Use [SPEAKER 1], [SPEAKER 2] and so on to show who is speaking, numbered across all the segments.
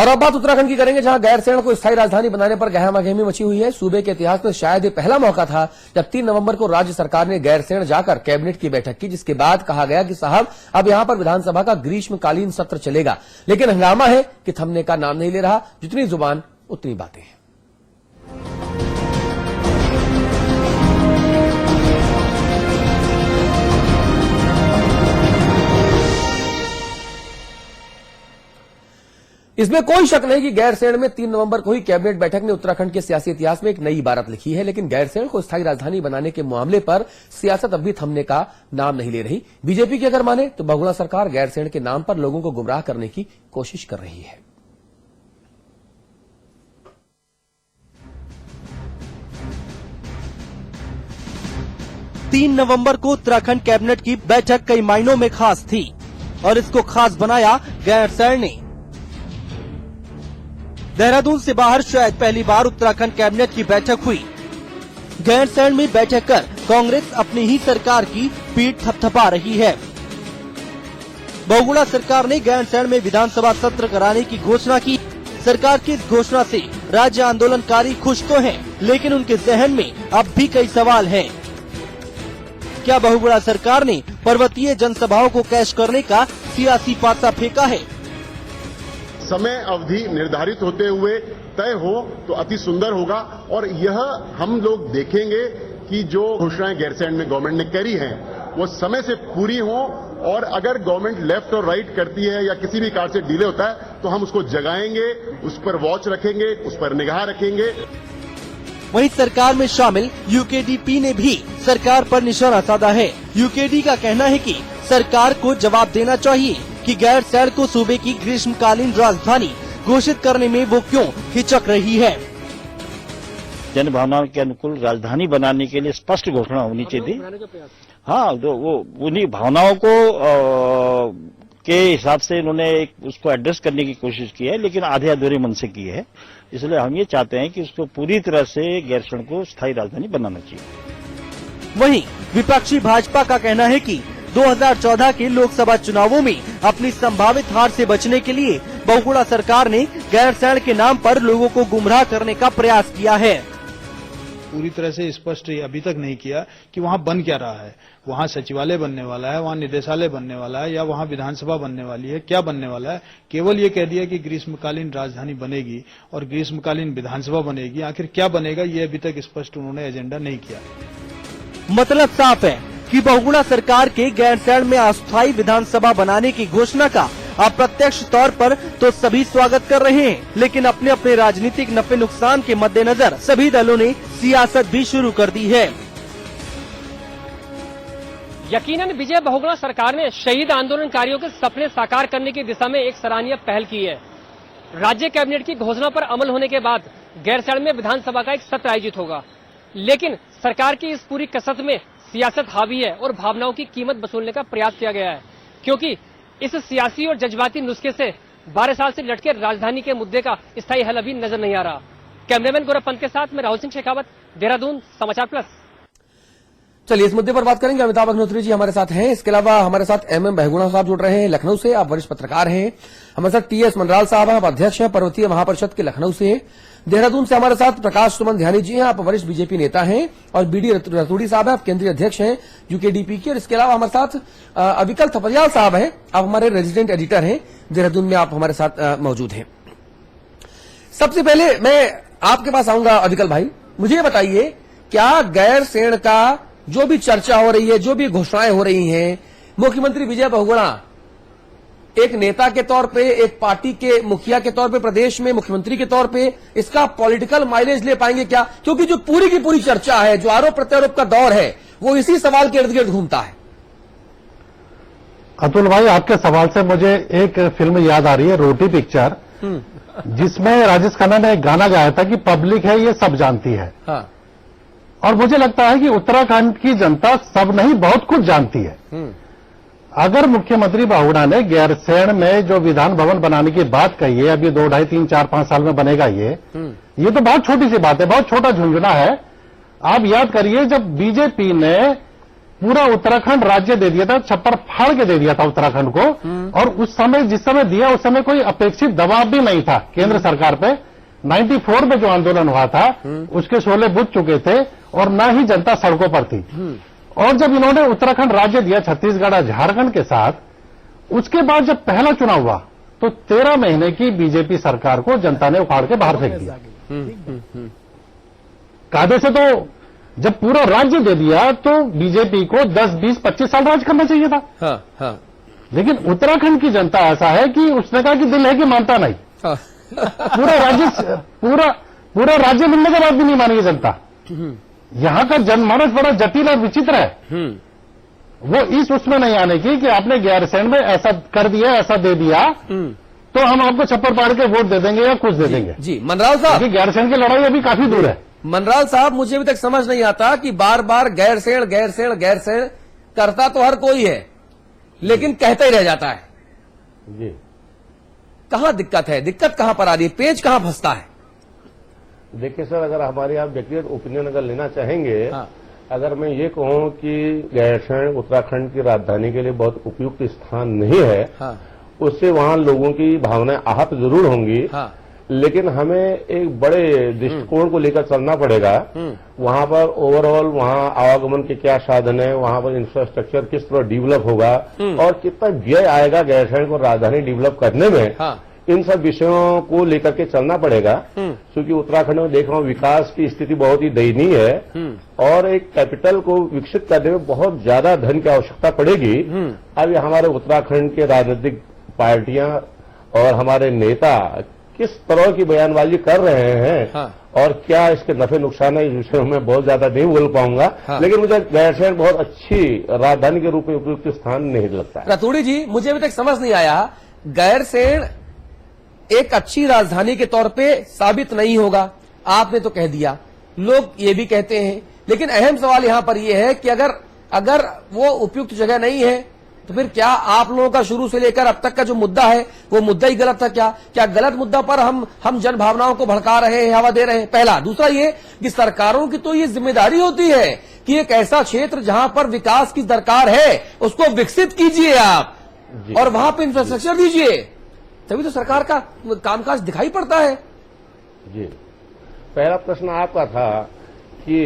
[SPEAKER 1] और अब बात उत्तराखंड की करेंगे, जहां गैरसैंण को स्थायी राजधानी बनाने पर गहमागहमी मची हुई है। सूबे के इतिहास में शायद ये पहला मौका था जब 3 नवंबर को राज्य सरकार ने गैरसैंण जाकर कैबिनेट की बैठक की, जिसके बाद कहा गया कि साहब अब यहां पर विधानसभा का ग्रीष्मकालीन सत्र चलेगा। लेकिन हंगामा है कि थमने का नाम नहीं ले रहा। जितनी जुबान उतनी बातें हैं। इसमें कोई शक नहीं कि गैरसैंण में 3 नवंबर को ही कैबिनेट बैठक ने उत्तराखंड के सियासी इतिहास में एक नई इबारत लिखी है। लेकिन गैरसैंण को स्थायी राजधानी बनाने के मामले पर सियासत अब भी थमने का नाम नहीं ले रही। बीजेपी की अगर माने तो बहुगुणा सरकार गैरसैंण के नाम पर लोगों को गुमराह करने की कोशिश कर रही है।
[SPEAKER 2] तीन नवंबर को उत्तराखंड कैबिनेट की बैठक कई मायनों में खास थी और इसको खास बनाया गैरसैंण ने। देहरादून से बाहर शायद पहली बार उत्तराखंड कैबिनेट की बैठक हुई। गैरसैंण में बैठक कर कांग्रेस अपनी ही सरकार की पीठ थपथपा रही है। बहुगुणा सरकार ने गैरसैंण में विधानसभा सत्र कराने की घोषणा की। सरकार की इस घोषणा से राज्य आंदोलनकारी खुश तो हैं, लेकिन उनके जहन में अब भी कई सवाल हैं। क्या बहुगुणा सरकार ने पर्वतीय जनसभाओं को कैश करने का सियासी पासा फेंका है?
[SPEAKER 3] समय अवधि निर्धारित होते हुए तय हो तो अति सुंदर होगा और यह हम लोग देखेंगे कि जो घोषणाएं गैरसैंण में गवर्नमेंट ने करी हैं वो समय से पूरी हो, और अगर गवर्नमेंट लेफ्ट और राइट करती है या किसी भी कार से डिले होता है तो हम उसको जगाएंगे, उस पर वॉच रखेंगे, उस पर निगाह रखेंगे।
[SPEAKER 2] वहीं सरकार में शामिल यूकेडीपी ने भी सरकार पर निशाना साधा है। यूकेडी का कहना है कि सरकार को जवाब देना चाहिए कि गैरसैंण को सूबे की ग्रीष्मकालीन राजधानी घोषित करने में वो क्यों हिचक रही है।
[SPEAKER 4] जन भावनाओं के अनुकूल राजधानी बनाने के लिए स्पष्ट घोषणा होनी चाहिए। हाँ, तो वो उन्हीं भावनाओं को के हिसाब से इन्होंने उसको एड्रेस करने की कोशिश की है, लेकिन आधे अधूरे मन से की है। इसलिए हम ये चाहते हैं कि उसको पूरी तरह से गैरसैंण को स्थायी राजधानी बनाना चाहिए।
[SPEAKER 2] वहीं विपक्षी भाजपा का कहना है कि 2014 के लोकसभा चुनावों में अपनी संभावित हार से बचने के लिए बहुगुणा सरकार ने गैरसैंण के नाम पर लोगों को गुमराह करने का प्रयास किया है।
[SPEAKER 5] पूरी तरह से स्पष्ट अभी तक नहीं किया कि वहाँ बन क्या रहा है। वहाँ सचिवालय बनने वाला है, वहाँ निदेशालय बनने वाला है, या वहाँ विधानसभा बनने वाली है, क्या बनने वाला है। केवल ये कह दिया कि ग्रीष्मकालीन राजधानी बनेगी और ग्रीष्मकालीन विधानसभा बनेगी। आखिर क्या बनेगा ये अभी तक स्पष्ट उन्होंने एजेंडा नहीं किया।
[SPEAKER 2] मतलब साफ है कि बहुगुणा सरकार के गैरसैंण में अस्थायी विधानसभा बनाने की घोषणा का अप्रत्यक्ष तौर पर तो सभी स्वागत कर रहे हैं, लेकिन अपने अपने राजनीतिक नफे नुकसान के मद्देनजर सभी दलों ने सियासत भी शुरू कर दी है।
[SPEAKER 6] यकीनन विजय बहुगुणा सरकार ने शहीद आंदोलनकारियों के सपने साकार करने की दिशा में एक सराहनीय पहल की है। राज्य कैबिनेट की घोषणा पर अमल होने के बाद गैरसैंण में विधानसभा का एक सत्र आयोजित होगा, लेकिन सरकार की इस पूरी कसरत में सियासत हावी है और भावनाओं की कीमत वसूलने का प्रयास किया गया है, क्योंकि इस सियासी और जज्बाती नुस्खे से 12 साल से लटके राजधानी के मुद्दे का स्थायी हल अभी नजर नहीं आ रहा। कैमरामैन गौरव पंत के साथ मैं राहुल सिंह शेखावत, देहरादून, समाचार प्लस।
[SPEAKER 1] चलिए इस मुद्दे पर बात करेंगे। अमिताभ अग्निहोत्री जी हमारे साथ हैं। इसके अलावा हमारे साथ एमएम बहुगुणा साहब जुड़ रहे हैं लखनऊ से। आप वरिष्ठ पत्रकार हैं। हमारे साथ टीएस मंडराल साहब हैं, आप अध्यक्ष हैं पर्वतीय महापरिषद के लखनऊ से। देहरादून से हमारे साथ प्रकाश सुमन ध्यानी जी हैं, आप वरिष्ठ बीजेपी नेता हैं। और बीडी रतूड़ी साहब हैं, आप केंद्रीय अध्यक्ष हैं यूकेडीपी के। और इसके अलावा हमारे साथ अविकल थपलियाल साहब हैं, आप हमारे रेजिडेंट एडिटर हैं देहरादून में, आप हमारे साथ मौजूद हैं। सबसे पहले मैं आपके पास आऊंगा अविकल भाई, मुझे बताइए क्या गैरसैंण का जो भी चर्चा हो रही है, जो भी घोषणाएं हो रही हैं, मुख्यमंत्री विजय बहुगुणा एक नेता के तौर पे, एक पार्टी के मुखिया के तौर पे, प्रदेश में मुख्यमंत्री के तौर पे इसका पॉलिटिकल माइलेज ले पाएंगे क्या? क्योंकि जो पूरी की पूरी चर्चा है, जो आरोप प्रत्यारोप का दौर है, वो इसी सवाल के इर्द गिर्द घूमता है।
[SPEAKER 7] अतुल भाई, आपके सवाल से मुझे एक फिल्म याद आ रही है, रोटी पिक्चर, जिसमें राजेश खन्ना ने एक गाना गाया था कि पब्लिक है ये सब जानती है।
[SPEAKER 1] हाँ।
[SPEAKER 7] और मुझे लगता है कि उत्तराखंड की जनता सब नहीं बहुत कुछ जानती है। अगर मुख्यमंत्री बहुगुणा ने गैरसैंण में जो विधान भवन बनाने की बात कही है, अभी 2, 2.5, 3, 4, 5 साल में बनेगा ये तो बहुत छोटी सी बात है, बहुत छोटा झुंझुना है। आप याद करिए जब बीजेपी ने पूरा उत्तराखंड राज्य दे दिया था, छप्पर फाड़ के दे दिया था उत्तराखंड को। और उस समय जिस समय दिया उस समय कोई अपेक्षित दबाव भी नहीं था केंद्र सरकार पे। 94 में जो आंदोलन हुआ था उसके शोले बुझ चुके थे और न ही जनता सड़कों पर थी। और जब इन्होंने उत्तराखंड राज्य दिया छत्तीसगढ़ और झारखंड के साथ, उसके बाद जब पहला चुनाव हुआ तो 13 महीने की बीजेपी सरकार को जनता ने उखाड़ के बाहर फेंक दिया। कायदे से तो जब पूरा राज्य दे दिया तो बीजेपी को 10, 20, 25 साल राज करना चाहिए था।
[SPEAKER 1] हाँ, हाँ,
[SPEAKER 7] लेकिन उत्तराखंड की जनता ऐसा है कि उसने कहा कि दिल है कि मानता नहीं।
[SPEAKER 1] हाँ।
[SPEAKER 7] पूरा राज्य मिलने के बाद भी नहीं मानेगी जनता। यहाँ का जनमानस बड़ा जटिल और विचित्र है। वो इस उसमें नहीं आने की कि आपने गैरसैंण में ऐसा कर दिया, ऐसा दे दिया तो हम आपको छप्पर पाड़ के वोट दे देंगे या कुछ दे देंगे।
[SPEAKER 1] जी मनराल साहब,
[SPEAKER 7] क्योंकि गैरसैंण की लड़ाई अभी काफी दूर है।
[SPEAKER 1] मनराल साहब, मुझे अभी तक समझ नहीं आता कि बार बार गैरसैंण गैरसैंण गैरसैंण करता तो हर कोई है, लेकिन कहता ही रह जाता है।
[SPEAKER 8] जी,
[SPEAKER 1] कहां दिक्कत है? दिक्कत कहां पर आ रही है? पेच कहां फंसता है?
[SPEAKER 8] देखिए सर, अगर हमारी आप व्यक्तिगत ओपिनियन अगर लेना चाहेंगे,
[SPEAKER 1] हाँ।
[SPEAKER 8] अगर मैं ये कहूं कि गैरसैंण उत्तराखंड की राजधानी के लिए बहुत उपयुक्त स्थान नहीं है,
[SPEAKER 1] हाँ,
[SPEAKER 8] उससे वहां लोगों की भावनाएं आहत जरूर होंगी।
[SPEAKER 1] हाँ,
[SPEAKER 8] लेकिन हमें एक बड़े दृष्टिकोण को लेकर चलना पड़ेगा। वहां पर ओवरऑल वहां आवागमन के क्या साधन है, वहां पर इंफ्रास्ट्रक्चर किस तरह डेवलप होगा और कितना व्यय आएगा गैरसैंण को राजधानी डेवलप करने में,
[SPEAKER 1] हाँ।
[SPEAKER 8] इन सब विषयों को लेकर के चलना पड़ेगा। क्योंकि उत्तराखंड में देख रहा हूं विकास की स्थिति बहुत ही दयनीय है और एक कैपिटल को विकसित करने में बहुत ज्यादा धन की आवश्यकता पड़ेगी। अब ये हमारे उत्तराखंड के राजनीतिक पार्टियां और हमारे नेता किस तरह की बयानबाजी कर रहे हैं,
[SPEAKER 1] हाँ।
[SPEAKER 8] और क्या इसके नफे नुकसान है, इस विषय में मैं बहुत ज्यादा नहीं बोल पाऊंगा।
[SPEAKER 1] हाँ।
[SPEAKER 8] लेकिन मुझे गैरसैंण बहुत अच्छी राजधानी के रूप में उपयुक्त स्थान नहीं लगता है।
[SPEAKER 1] रतूड़ी जी, मुझे अभी तक समझ नहीं आया, गैरसैंण एक अच्छी राजधानी के तौर पे साबित नहीं होगा, आपने तो कह दिया, लोग ये भी कहते हैं, लेकिन अहम सवाल यहां पर यह है कि अगर वो उपयुक्त जगह नहीं है तो फिर क्या आप लोगों का शुरू से लेकर अब तक का जो मुद्दा है वो मुद्दा ही गलत था? क्या गलत मुद्दा पर हम जन भावनाओं को भड़का रहे हैं, हवा दे रहे हैं? पहला। दूसरा ये कि सरकारों की तो ये जिम्मेदारी होती है कि एक ऐसा क्षेत्र जहां पर विकास की दरकार है उसको विकसित कीजिए आप और वहां पर इंफ्रास्ट्रक्चर दीजिए, तभी तो सरकार का कामकाज दिखाई पड़ता है।
[SPEAKER 8] जी, पहला प्रश्न आपका था कि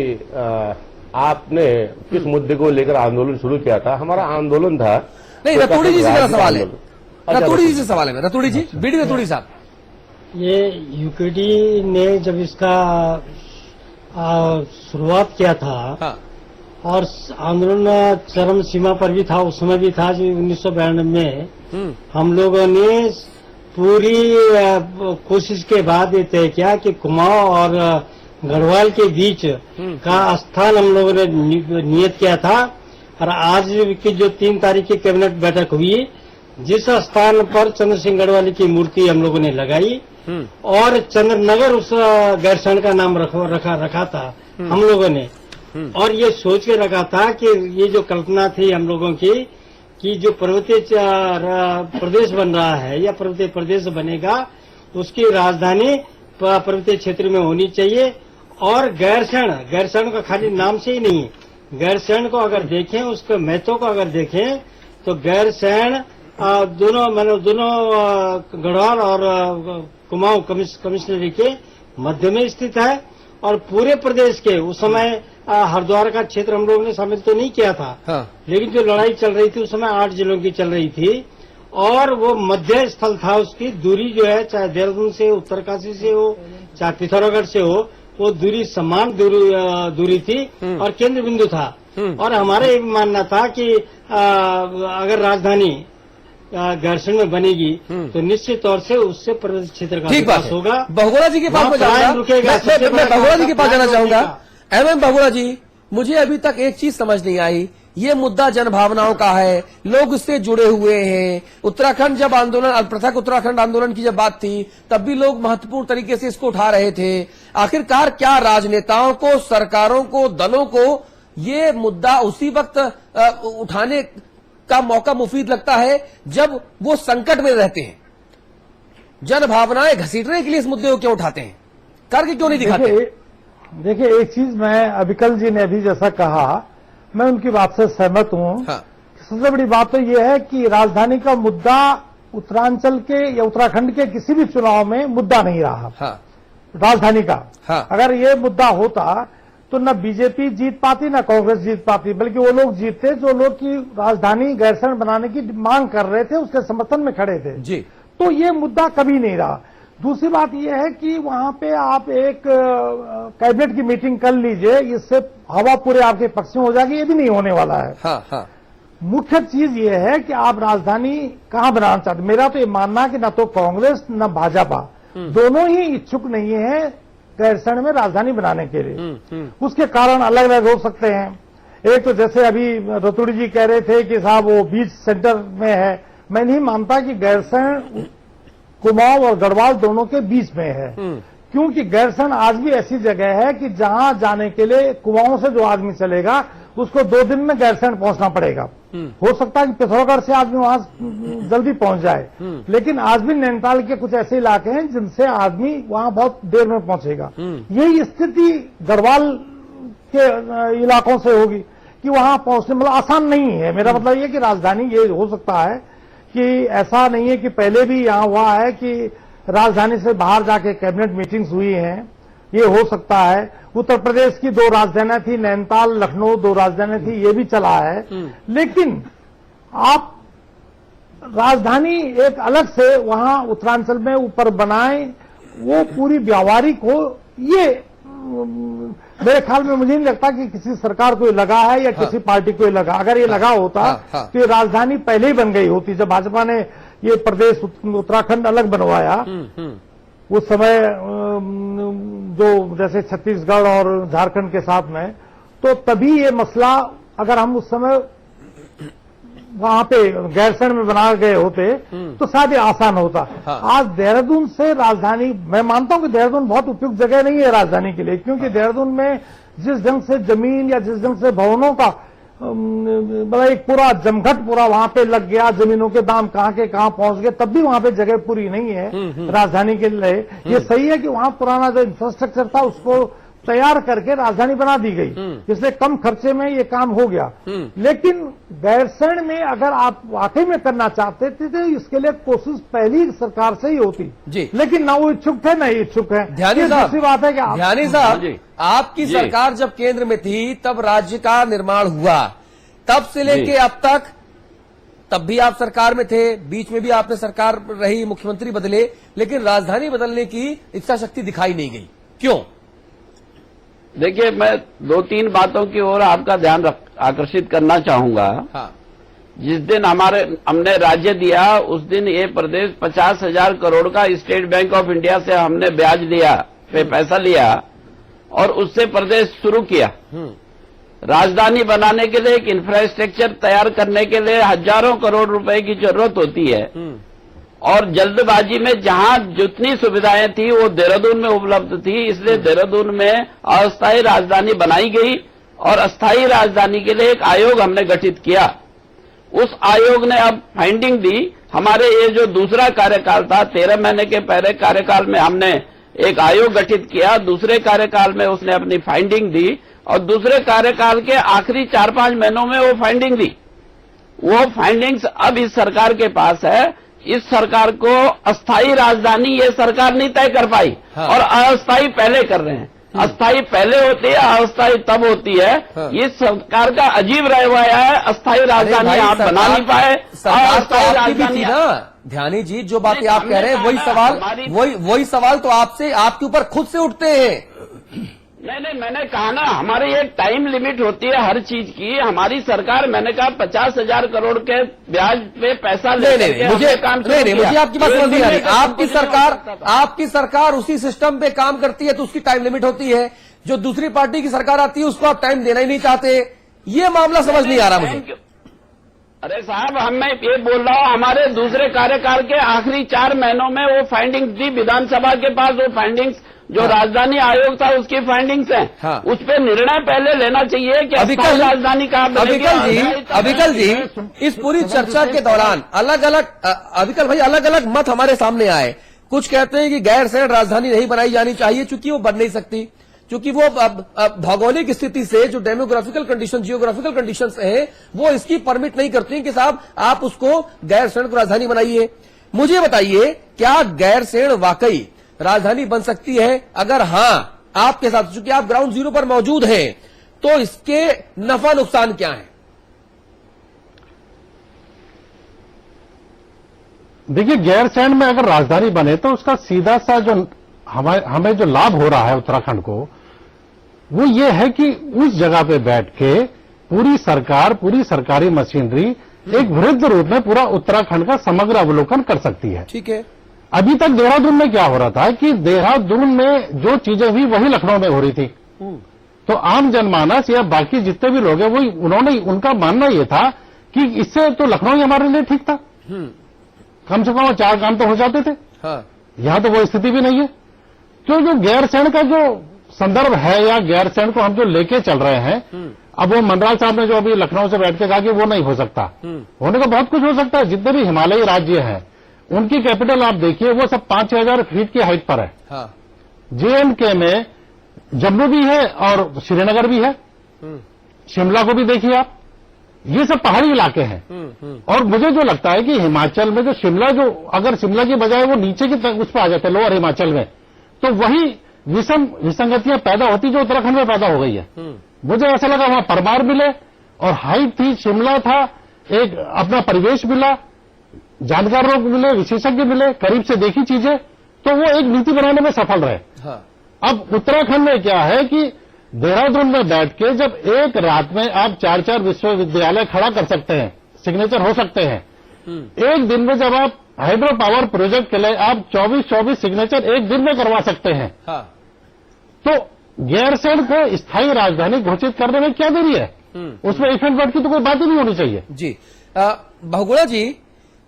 [SPEAKER 8] आपने किस मुद्दे को लेकर आंदोलन शुरू किया था। हमारा आंदोलन था,
[SPEAKER 1] नहीं, रतूड़ी जी से मेरा सवाल है।
[SPEAKER 8] अच्छा,
[SPEAKER 1] रतूड़ी जी से सवाल है। रतूड़ी जी, बीडी रतूड़ी साहब,
[SPEAKER 9] ये यूकेडी ने जब इसका शुरुआत किया था,
[SPEAKER 1] हाँ,
[SPEAKER 9] और आंदोलन चरम सीमा पर भी था, उस समय भी था जो 1992 में हम लोगों ने पूरी कोशिश के बाद ये तय किया कि कुमाऊं और गढ़वाल के बीच का स्थान हम लोगों ने नियत किया था। और आज की जो 3 तारीख की कैबिनेट बैठक हुई, जिस स्थान पर चंद्र सिंह गढ़वाली की मूर्ति हम लोगों ने लगाई और चंद्रनगर उस गैरसैंण का नाम रखा था हम लोगों ने, और ये सोच के रखा था कि ये जो कल्पना थी हम लोगों की कि जो पर्वतीय प्रदेश बन रहा है या पर्वतीय प्रदेश बनेगा, उसकी राजधानी पर्वतीय क्षेत्र में होनी चाहिए। और गैरसैंण का खाली नाम से ही नहीं, गैरसैंण को अगर देखें, उसके महत्व को अगर देखें तो गैरसैंण दोनों गढ़वाल और कुमाऊं कमिश्नरी के मध्य में स्थित है और पूरे प्रदेश के उस समय हरिद्वार का क्षेत्र हम लोगों ने शामिल तो नहीं किया था,
[SPEAKER 1] हाँ।
[SPEAKER 9] लेकिन जो लड़ाई चल रही थी उस समय 8 जिलों की चल रही थी और वो मध्य स्थल था। उसकी दूरी जो है, चाहे देहरादून से, उत्तरकाशी से हो, चाहे पिथौरागढ़ से हो, वो दूरी समान दूरी थी और केंद्र बिंदु था। और हमारा ये मानना था कि अगर राजधानी गैरसैंण में बनेगी तो निश्चित तौर से उससे प्रदेश क्षेत्र का विकास होगा।
[SPEAKER 1] बहुगुणा जी के पास में जाऊंगा, मैं बहुगुणा जी के पास जाना चाहूंगा। एमएम बहुगुणा जी, मुझे अभी तक एक चीज समझ नहीं आई, ये मुद्दा जनभावनाओं का है, लोग इससे जुड़े हुए हैं। उत्तराखंड जब आंदोलन, पृथक उत्तराखंड आंदोलन की जब बात थी तब भी लोग महत्वपूर्ण तरीके से इसको उठा रहे थे। आखिरकार क्या राजनेताओं को, सरकारों को, दलों को ये मुद्दा उसी वक्त उठाने का मौका मुफीद लगता है जब वो संकट में रहते हैं? जनभावनाएं घसीटने के लिए इस मुद्दे को क्यों उठाते हैं, करके क्यों नहीं दिखाते?
[SPEAKER 10] देखिए, एक चीज मैं, अभिकल जी ने अभी जैसा कहा,
[SPEAKER 7] मैं उनकी बात से सहमत हूं।
[SPEAKER 1] हाँ।
[SPEAKER 7] सबसे बड़ी बात तो यह है कि राजधानी का मुद्दा उत्तरांचल के या उत्तराखंड के किसी भी चुनाव में मुद्दा नहीं रहा।
[SPEAKER 1] हाँ।
[SPEAKER 7] राजधानी का
[SPEAKER 1] हाँ।
[SPEAKER 7] अगर ये मुद्दा होता तो न बीजेपी जीत पाती न कांग्रेस जीत पाती, बल्कि वो लोग जीतते जो लोग की राजधानी गैरसैंण बनाने की मांग कर रहे थे, उसके समर्थन में खड़े थे
[SPEAKER 1] जी।
[SPEAKER 7] तो ये मुद्दा कभी नहीं रहा। दूसरी बात यह है कि वहां पे आप एक कैबिनेट की मीटिंग कर लीजिए, इससे हवा पूरे आपके पक्ष में हो जाएगी, ये भी नहीं होने वाला है।
[SPEAKER 1] हाँ। हाँ।
[SPEAKER 7] मुख्य चीज ये है कि आप राजधानी कहां बनाना चाहते। मेरा तो ये मानना है कि न तो कांग्रेस न भाजपा दोनों ही इच्छुक नहीं है गैरसैंण में राजधानी बनाने के लिए। उसके कारण अलग अलग हो सकते हैं। एक तो जैसे अभी रतूड़ी जी कह रहे थे कि साहब वो बीच सेंटर में है, मैं नहीं मानता कि गैरसैंण कुमाऊं और गढ़वाल दोनों के बीच में है, क्योंकि गैरसैंण आज भी ऐसी जगह है कि जहां जाने के लिए कुमाऊं से जो आदमी चलेगा उसको 2 दिन में गैरसैंण पहुंचना पड़ेगा। हो सकता है कि पिथौरागढ़ से आदमी वहां जल्दी पहुंच जाए, लेकिन आज भी नैनीताल के कुछ ऐसे इलाके हैं जिनसे आदमी वहां बहुत देर में पहुंचेगा। यही स्थिति गढ़वाल के इलाकों से होगी कि वहां पहुंचने मतलब आसान नहीं है। मेरा मतलब ये कि राजधानी ये हो सकता है कि ऐसा नहीं है कि पहले भी यहां हुआ है कि राजधानी से बाहर जाके कैबिनेट मीटिंग्स हुई हैं, ये हो सकता है। उत्तर प्रदेश की 2 राजधानियां थी, नैनीताल लखनऊ 2 राजधानियां थी, ये भी चला है। लेकिन आप राजधानी एक अलग से वहां उत्तरांचल में ऊपर बनाएं, वो पूरी व्यावहारिक हो, ये मेरे ख्याल में मुझे नहीं लगता कि किसी सरकार को लगा है या किसी पार्टी को लगा। अगर ये लगा होता तो ये राजधानी पहले ही बन गई होती। जब भाजपा ने ये प्रदेश उत्तराखंड अलग बनवाया उस समय जो जैसे छत्तीसगढ़ और झारखंड के साथ में, तो तभी ये मसला अगर हम उस समय वहां पे गैरसैंण में बना गए होते तो शायद ये आसान होता। आज देहरादून से राजधानी, मैं मानता हूं कि देहरादून बहुत उपयुक्त जगह नहीं है राजधानी के लिए, क्योंकि देहरादून में जिस ढंग से जमीन या जिस ढंग से भवनों का मतलब एक पूरा जमघट पूरा वहां पे लग गया, जमीनों के दाम कहां के कहां पहुंच गए, तब भी वहां पे जगह पूरी नहीं है राजधानी के लिए। ये सही है कि वहां पुराना जो इंफ्रास्ट्रक्चर था उसको तैयार करके राजधानी बना दी गई, इसलिए कम खर्चे में ये काम हो गया। लेकिन गैरसैंण में अगर आप वाकई में करना चाहते थे तो इसके लिए कोशिश पहली सरकार से ही होती
[SPEAKER 1] जी।
[SPEAKER 7] लेकिन ना वो इच्छुक थे ना ये इच्छुक है।
[SPEAKER 1] ध्यानी साहब,
[SPEAKER 7] दूसरी बात है कि
[SPEAKER 1] ध्यानी साहब, आपकी सरकार जब केंद्र में थी तब राज्य का निर्माण हुआ, तब से लेके अब तक, तब भी आप सरकार में थे, बीच में भी आपने सरकार रही, मुख्यमंत्री बदले, लेकिन राजधानी बदलने की इच्छा शक्ति दिखाई नहीं गई, क्यों?
[SPEAKER 10] देखिए, मैं 2-3 बातों की ओर आपका ध्यान आकर्षित करना चाहूंगा।
[SPEAKER 1] हाँ।
[SPEAKER 10] जिस दिन हमने राज्य दिया उस दिन ये प्रदेश 50,000 करोड़ का स्टेट बैंक ऑफ इंडिया से हमने ब्याज लिया, पैसा लिया और उससे प्रदेश शुरू किया। राजधानी बनाने के लिए एक इंफ्रास्ट्रक्चर तैयार करने के लिए हजारों करोड़ रुपए की जरूरत होती है और जल्दबाजी में जहां जितनी सुविधाएं थी वो देहरादून में उपलब्ध थी, इसलिए देहरादून में अस्थायी राजधानी बनाई गई और अस्थायी राजधानी के लिए एक आयोग हमने गठित किया। उस आयोग ने अब फाइंडिंग दी। हमारे ये जो दूसरा कार्यकाल था, 13 महीने के पहले कार्यकाल में हमने एक आयोग गठित किया, दूसरे कार्यकाल में उसने अपनी फाइंडिंग दी और दूसरे कार्यकाल के आखिरी 4-5 महीनों में वो फाइंडिंग दी। वो फाइंडिंग्स अब इस सरकार के पास है। इस सरकार को अस्थायी राजधानी ये सरकार नहीं तय कर पाई और अस्थायी पहले कर रहे हैं। अस्थायी पहले होती है, अस्थायी तब होती है। इस सरकार का अजीब रवैया है, अस्थायी राजधानी आप बना नहीं पाए।
[SPEAKER 1] अस्थायी राजधानी ध्यानी जी, जो बातें आप कह रहे हैं वही सवाल तो आपसे, आपके ऊपर खुद से उठते हैं।
[SPEAKER 10] नहीं, मैंने कहा ना, हमारी एक टाइम लिमिट होती है हर चीज की। हमारी सरकार, मैंने कहा 50,000 करोड़ के ब्याज पे पैसा
[SPEAKER 1] मुझे आपकी बात समझ नहीं आ रही। आपकी सरकार उसी सिस्टम पे काम करती है तो उसकी टाइम लिमिट होती है। जो दूसरी पार्टी की सरकार आती है उसको आप टाइम देना ही नहीं चाहते। ये मामला समझ नहीं आ रहा मुझे।
[SPEAKER 10] अरे साहब, मैं ये बोल रहा हूँ, हमारे दूसरे कार्यकाल के आखिरी 4 महीनों में वो फाइंडिंग्स थी विधानसभा के पास। वो फाइंडिंग्स जो राजधानी आयोग था उसकी फाइंडिंग्स हैं। उस पर निर्णय पहले लेना चाहिए कि राजधानी कहाँ बनेगी।
[SPEAKER 1] अविकल जी, इस पूरी चर्चा के दौरान अलग अलग मत हमारे सामने आए। कुछ कहते हैं कि गैरसैंण राजधानी नहीं बनाई जानी चाहिए चूंकि वो बन नहीं सकती। क्योंकि वो भौगोलिक स्थिति से जो डेमोग्राफिकल कंडीशन, जियोग्राफिकल कंडीशंस हैं, वो इसकी परमिट नहीं करती कि साहब आप उसको गैरसैंण को राजधानी बनाइए। मुझे बताइए, क्या गैरसैंण वाकई राजधानी बन सकती है? अगर हां आपके साथ, चूंकि आप ग्राउंड जीरो पर मौजूद हैं, तो इसके नफा नुकसान क्या है?
[SPEAKER 7] देखिए, गैरसैंण में अगर राजधानी बने तो उसका सीधा सा जो हमें जो लाभ हो रहा है उत्तराखंड को, वो ये है कि उस जगह पे बैठ के पूरी सरकार, पूरी सरकारी मशीनरी एक वृद्ध रूप में पूरा उत्तराखंड का समग्र अवलोकन कर सकती है।
[SPEAKER 1] ठीक है।
[SPEAKER 7] अभी तक देहरादून में क्या हो रहा था कि देहरादून में जो चीजें हुई वही लखनऊ में हो रही थी। तो आम जनमानस या बाकी जितने भी लोग हैं, वो उनका मानना यह था कि इससे तो लखनऊ ही हमारे लिए ठीक था, कम से कम 4 काम तो हो जाते थे।
[SPEAKER 1] हाँ।
[SPEAKER 7] यहां तो वो स्थिति भी नहीं है। तो जो गैरसैंण का जो संदर्भ है या गैरसैंण को हम जो लेके चल रहे हैं, अब वो मनराल साहब ने जो अभी लखनऊ से बैठ के कहा कि वो नहीं हो सकता, होने का बहुत कुछ हो सकता है। जितने भी हिमालयी राज्य हैं, उनकी कैपिटल आप देखिए, वो सब 5000 फीट की हाइट पर है।
[SPEAKER 1] हाँ।
[SPEAKER 7] JNK में जम्मू भी है और श्रीनगर भी है, शिमला को भी देखिए आप, ये सब पहाड़ी इलाके हैं। और मुझे जो लगता है कि हिमाचल में जो शिमला, जो अगर शिमला की बजाय वो नीचे की उस पर आ जाते लोअर हिमाचल में, तो वही विसंगतियां पैदा होती जो उत्तराखंड में पैदा हो गई है। मुझे ऐसा लगा वहां परमार मिले और हाइट थी, शिमला था, एक अपना परिवेश मिला, जानकार लोग मिले, विशेषज्ञ मिले, करीब से देखी चीजें, तो वो एक नीति बनाने में सफल रहे।
[SPEAKER 1] हाँ।
[SPEAKER 7] अब उत्तराखंड में क्या है कि देहरादून में बैठ के जब एक रात में आप 4-4 विश्वविद्यालय खड़ा कर सकते हैं, सिग्नेचर हो सकते हैं, एक दिन में जब आप हाइड्रो पावर प्रोजेक्ट के लिए आप 24-24 सिग्नेचर एक दिन में करवा सकते हैं,
[SPEAKER 1] हाँ।
[SPEAKER 7] तो गैरसैंण को स्थायी राजधानी घोषित करने में क्या देरी है? उसमें इफेक्ट बैठ की तो कोई बात ही नहीं होनी चाहिए।
[SPEAKER 1] जी। बहुगुणा जी,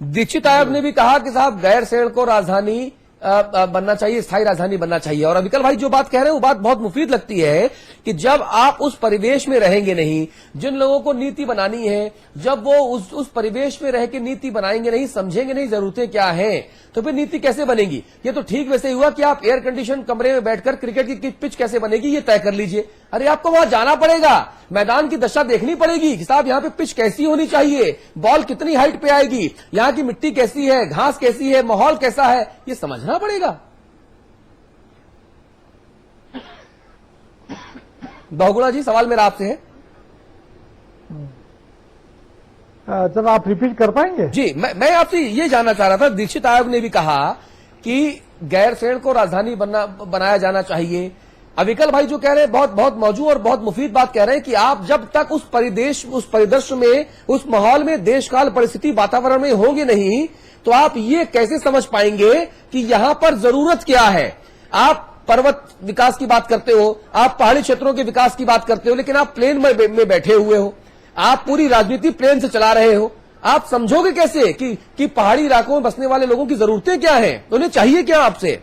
[SPEAKER 1] दीक्षित आयोग ने भी कहा कि साहब गैरसैंण को राजधानी बनना चाहिए, स्थायी राजधानी बनना चाहिए। और अविकल भाई जो बात कह रहे हैं वो बात बहुत मुफीद लगती है कि जब आप उस परिवेश में रहेंगे नहीं, जिन लोगों को नीति बनानी है, जब वो उस परिवेश में रह के नीति बनाएंगे नहीं, समझेंगे नहीं जरूरतें क्या हैं, तो फिर नीति कैसे बनेगी? ये तो ठीक वैसे हुआ कि आप एयर कंडीशन कमरे में बैठकर क्रिकेट की पिच कैसे बनेगी ये तय कर लीजिए। अरे आपको वहां जाना पड़ेगा, मैदान की दशा देखनी पड़ेगी कि साहब यहाँ पे पिच कैसी होनी चाहिए, बॉल कितनी हाइट पे आएगी, यहाँ की मिट्टी कैसी है, घास कैसी है, माहौल कैसा है, ये समझना पड़ेगा। बहुगुणा जी, सवाल मेरा आपसे है।
[SPEAKER 11] जरा आप रिपीट कर पाएंगे?
[SPEAKER 1] जी, मैं आपसे ये जानना चाह रहा था, दीक्षित आयोग ने भी कहा कि गैरसैंण को राजधानी बनाया जाना चाहिए। अविकल भाई जो कह रहे हैं बहुत मौजूद और बहुत मुफीद बात कह रहे हैं कि आप जब तक उस परिदृश्य में, उस माहौल में, देशकाल परिस्थिति वातावरण में होंगे नहीं, तो आप ये कैसे समझ पाएंगे कि यहां पर जरूरत क्या है? आप पर्वत विकास की बात करते हो, आप पहाड़ी क्षेत्रों के विकास की बात करते हो, लेकिन आप प्लेन में बैठे हुए हो, आप पूरी राजनीति प्लेन से चला रहे हो। आप समझोगे कैसे कि पहाड़ी इलाकों में बसने वाले लोगों की जरूरतें क्या हैं, उन्हें चाहिए क्या आपसे?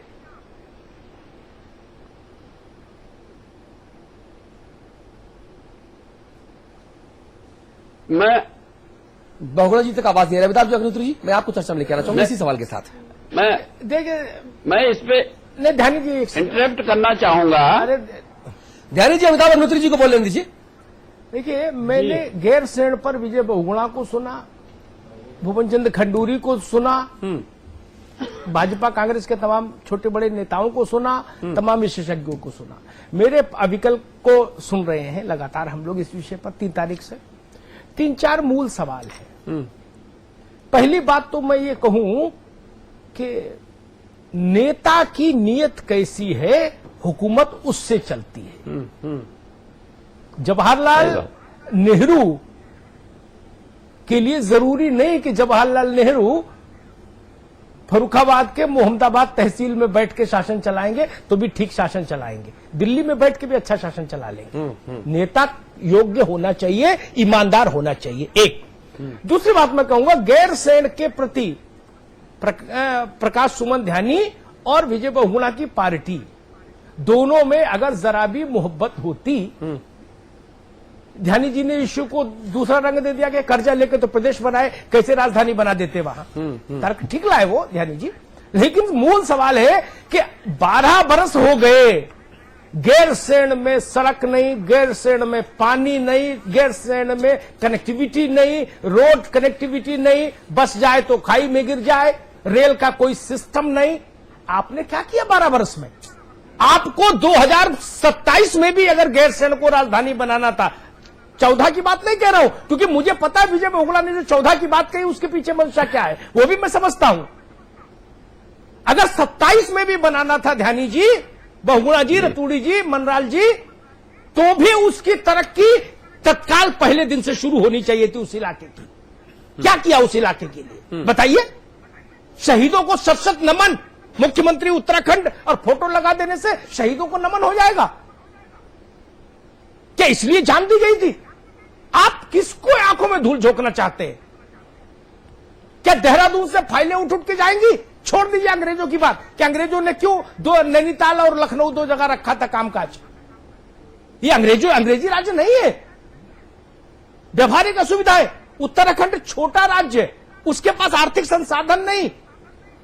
[SPEAKER 10] मैं
[SPEAKER 1] बहुगुणा जी तक आवाज नहीं आ रहा। अमिताभ अग्निहोत्री जी, मैं आपको चर्चा में लेकर आना चाहूंगा इसी सवाल के साथ।
[SPEAKER 10] मैं इस पे
[SPEAKER 11] ध्यानी जी
[SPEAKER 10] इंटरप्ट करना चाहूंगा।
[SPEAKER 11] अरे
[SPEAKER 1] ध्यानी जी, अमिताभ अग्निहोत्री जी को बोलने दीजिए।
[SPEAKER 11] देखिए, मैंने गैरसैंण पर विजय बहुगुणा को सुना, भुवन चंद्र खंडूरी को सुना, भाजपा कांग्रेस के तमाम छोटे बड़े नेताओं को सुना, तमाम विशेषज्ञों को सुना। मेरे अविकल को सुन रहे हैं लगातार हम लोग इस विषय पर 3 तारीख से। 3-4 मूल सवाल है। पहली बात तो मैं ये कहूं कि नेता की नीयत कैसी है, हुकूमत उससे चलती है। जवाहरलाल नेहरू के लिए जरूरी नहीं कि जवाहरलाल नेहरू फर्रुखाबाद के मोहम्मदाबाद तहसील में बैठ के शासन चलाएंगे तो भी ठीक शासन चलाएंगे, दिल्ली में बैठ के भी अच्छा शासन चला लेंगे। नेता योग्य होना चाहिए, ईमानदार होना चाहिए। एक दूसरी बात मैं कहूंगा, गैरसैंण के प्रति प्रकाश सुमन ध्यानी और विजय बहुगुणा की पार्टी दोनों में अगर जरा भी मोहब्बत होती, ध्यानी जी ने इश्यू को दूसरा रंग दे दिया कि कर्जा लेके तो प्रदेश बनाए, कैसे राजधानी बना देते वहां। तर्क ठीक लाए वो ध्यानी जी, लेकिन मूल सवाल है कि 12 बरस हो गए गैरसैंण में सड़क नहीं, गैरसैंण में पानी नहीं, गैरसैंण में कनेक्टिविटी नहीं, रोड कनेक्टिविटी नहीं, बस जाए तो खाई में गिर जाए, रेल का कोई सिस्टम नहीं। आपने क्या किया 12 वर्ष में? आपको 2027 में भी अगर गैरसैंण को राजधानी बनाना था, 14 की बात नहीं कह रहा हूं, क्योंकि मुझे पता है विजय बहुगुणा ने जो 14 की बात कही उसके पीछे मंशा क्या है, वो भी मैं समझता हूं। अगर 27 में भी बनाना था ध्यानी जी, बहुगुणा जी, रतूड़ी जी, मनराल जी, तो भी उसकी तरक्की तत्काल पहले दिन से शुरू होनी चाहिए थी उस इलाके की। क्या किया उस इलाके के लिए बताइए? शहीदों को शत-शत नमन, मुख्यमंत्री उत्तराखंड और फोटो लगा देने से शहीदों को नमन हो जाएगा क्या? इसलिए जान दी गई थी? आप किसको आंखों में धूल झोंकना चाहते हैं? क्या देहरादून से फाइलें उठ के जाएंगी? छोड़ दीजिए अंग्रेजों की बात कि अंग्रेजों ने क्यों दो नैनीताल और लखनऊ 2 जगह रखा था कामकाज। ये अंग्रेजी राज्य नहीं है, व्यवहारिक असुविधा है। उत्तराखंड छोटा राज्य है, उसके पास आर्थिक संसाधन नहीं।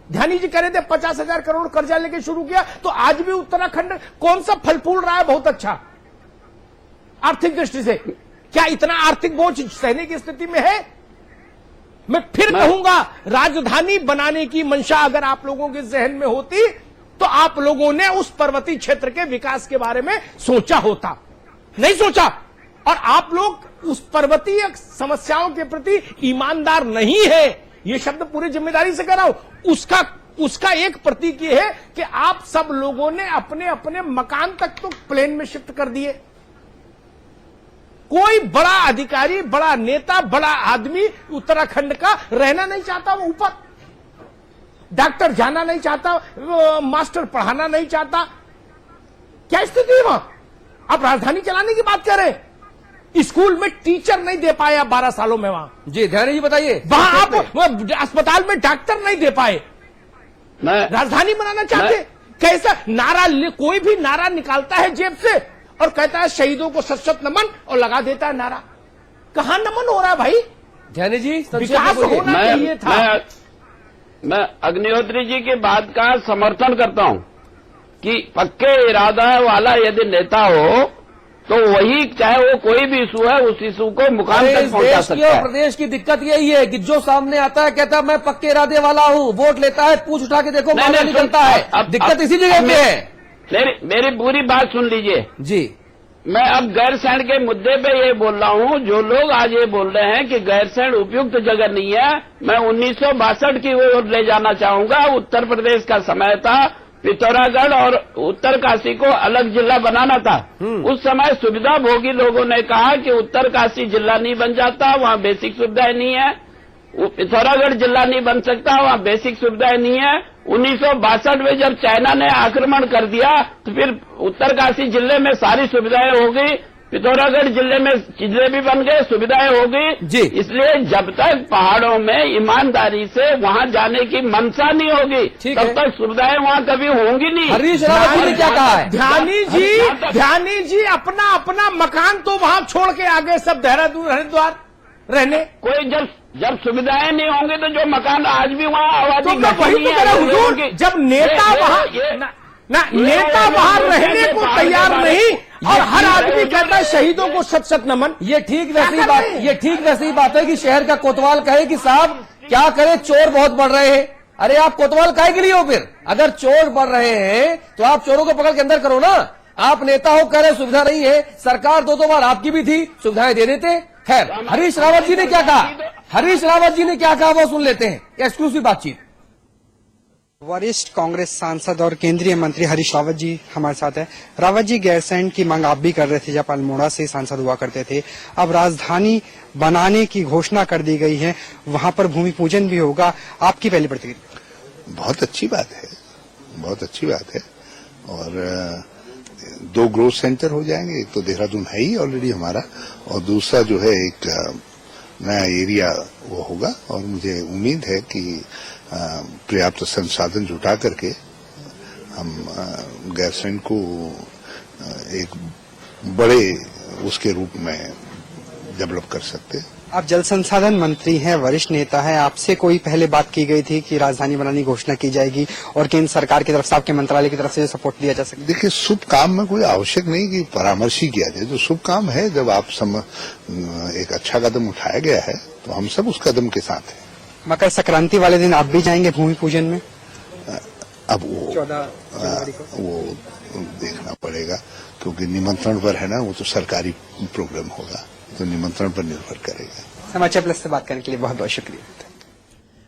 [SPEAKER 11] ध्यानी जी कह रहे थे 50,000 करोड़ कर्जा लेके शुरू किया, तो आज भी उत्तराखंड कौन सा फल फूल रहा है बहुत अच्छा आर्थिक दृष्टि से। क्या इतना आर्थिक बोझ सहने की स्थिति में है? मैं फिर कहूंगा, राजधानी बनाने की मंशा अगर आप लोगों के जहन में होती तो आप लोगों ने उस पर्वतीय क्षेत्र के विकास के बारे में सोचा होता। नहीं सोचा, और आप लोग उस पर्वतीय समस्याओं के प्रति ईमानदार नहीं है। यह शब्द पूरी जिम्मेदारी से कह रहा हूं। उसका एक प्रतीक यह है कि आप सब लोगों ने अपने अपने मकान तक तो प्लेन में शिफ्ट कर दिए। कोई बड़ा अधिकारी, बड़ा नेता, बड़ा आदमी उत्तराखंड का रहना नहीं चाहता। वो ऊपर डॉक्टर जाना नहीं चाहता, मास्टर पढ़ाना नहीं चाहता। क्या स्थिति है वहां? आप राजधानी चलाने की बात कर रहे हैं। स्कूल में टीचर नहीं दे पाया 12 सालों में वहां।
[SPEAKER 1] जी ध्यानी जी बताइए।
[SPEAKER 11] वहां आप अस्पताल में डॉक्टर नहीं दे पाए। राजधानी बनाना चाहते? कैसा नारा? कोई भी नारा निकालता है जेब से और कहता है शहीदों को शत-शत नमन और लगा देता है नारा। कहां नमन हो रहा है भाई?
[SPEAKER 1] ध्यानी जी
[SPEAKER 11] विकास होना चाहिए था।
[SPEAKER 10] मैं अग्निहोत्री जी की बात का समर्थन करता हूं कि पक्के इरादा वाला यदि नेता हो तो वही, चाहे वो कोई भी इशू है, उस इशू को मुकाम तक पहुंचा सकता है।
[SPEAKER 1] प्रदेश की दिक्कत यही है कि जो सामने आता है कहता है मैं पक्के इरादे वाला हूं, वोट लेता है, पूछ उठा के देखो मामला निकलता है। दिक्कत इसी जगह पे है।
[SPEAKER 10] मेरी पूरी बात सुन लीजिए
[SPEAKER 1] जी।
[SPEAKER 10] मैं अब गैरसैंण के मुद्दे पे ये बोल रहा हूँ। जो लोग आज ये बोल रहे हैं कि गैरसैंण उपयुक्त जगह नहीं है, मैं 1962 की ओर ले जाना चाहूंगा। उत्तर प्रदेश का समय था, पिथौरागढ़ और उत्तरकाशी को अलग जिला बनाना था। उस समय सुविधा भोगी लोगों ने कहा कि उत्तरकाशी जिला नहीं बन जाता, वहाँ बेसिक सुविधाएं नहीं है। पिथौरागढ़ जिला नहीं बन सकता, वहाँ बेसिक सुविधाएं नहीं है। 1962 में जब चाइना ने आक्रमण कर दिया तो फिर उत्तरकाशी जिले में सारी सुविधाएं हो गई, पिथौरागढ़ जिले में जिले भी बन गए, सुविधाएं हो गई। इसलिए जब तक पहाड़ों में ईमानदारी से वहां जाने की मंशा नहीं होगी तब तक सुविधाएं वहां कभी होंगी नहीं।
[SPEAKER 1] हरीश रावत जी ने क्या कहा है?
[SPEAKER 11] ध्यानी जी अपना अपना मकान तो वहां छोड़ के आगे सब देहरादून हरिद्वार रहने।
[SPEAKER 10] कोई जब सुविधाएं नहीं होंगी तो जो मकान आज भी वहाँ आबादी
[SPEAKER 11] तो वही तो कह रहा हूं, जब नेता वहां नेता वहां रहने को तैयार नहीं और हर आदमी कहता है शहीदों को शत-शत नमन।
[SPEAKER 1] ये ठीक वैसी बात है कि शहर का कोतवाल कहे कि साहब क्या करे, चोर बहुत बढ़ रहे हैं। अरे आप कोतवाल काहे के लिए हो फिर? अगर चोर बढ़ रहे हैं तो आप चोरों को पकड़ के अंदर करो ना। आप नेता हो, कह रहे सुविधा नहीं है, सरकार 2 बार आपकी भी थी, सुविधाएं दे देते। खैर, हरीश रावत जी ने क्या कहा वो सुन लेते हैं, एक्सक्लूसिव बातचीत।
[SPEAKER 12] वरिष्ठ कांग्रेस सांसद और केंद्रीय मंत्री हरीश रावत जी हमारे साथ है। रावत जी, गैरसैंण की मांग आप भी कर रहे थे जब अल्मोड़ा से सांसद हुआ करते थे। अब राजधानी बनाने की घोषणा कर दी गई है, वहां पर भूमि पूजन भी होगा। आपकी पहली प्रतिक्रिया?
[SPEAKER 13] बहुत अच्छी बात है, बहुत अच्छी बात है। और 2 ग्रोथ सेंटर हो जाएंगे, एक तो देहरादून है ही ऑलरेडी हमारा, और दूसरा जो है एक नया एरिया वो होगा। और मुझे उम्मीद है कि पर्याप्त संसाधन जुटा करके हम गैरसैंण को एक बड़े उसके रूप में डेवलप कर सकते हैं।
[SPEAKER 12] आप जल संसाधन मंत्री हैं, वरिष्ठ नेता हैं, आपसे कोई पहले बात की गई थी कि राजधानी बनाने की घोषणा की जाएगी और केंद्र सरकार की तरफ से, आपके मंत्रालय की तरफ से सपोर्ट दिया जा सके?
[SPEAKER 13] देखिए, शुभ काम में कोई आवश्यक नहीं कि परामर्श ही किया जाए। जो शुभ काम है, जब आप एक अच्छा कदम उठाया गया है तो हम सब उस कदम के साथ हैं।
[SPEAKER 12] मकर संक्रांति वाले दिन आप भी जाएंगे भूमि पूजन में?
[SPEAKER 13] अब वो
[SPEAKER 12] 14 जनवरी को
[SPEAKER 13] वो देखना पड़ेगा, क्योंकि निमंत्रण पर है ना, वो तो सरकारी प्रोग्राम होगा, तो निमंत्रण पर निर्भर करेगा।
[SPEAKER 12] समाचार प्लस से बात करने के लिए बहुत बहुत शुक्रिया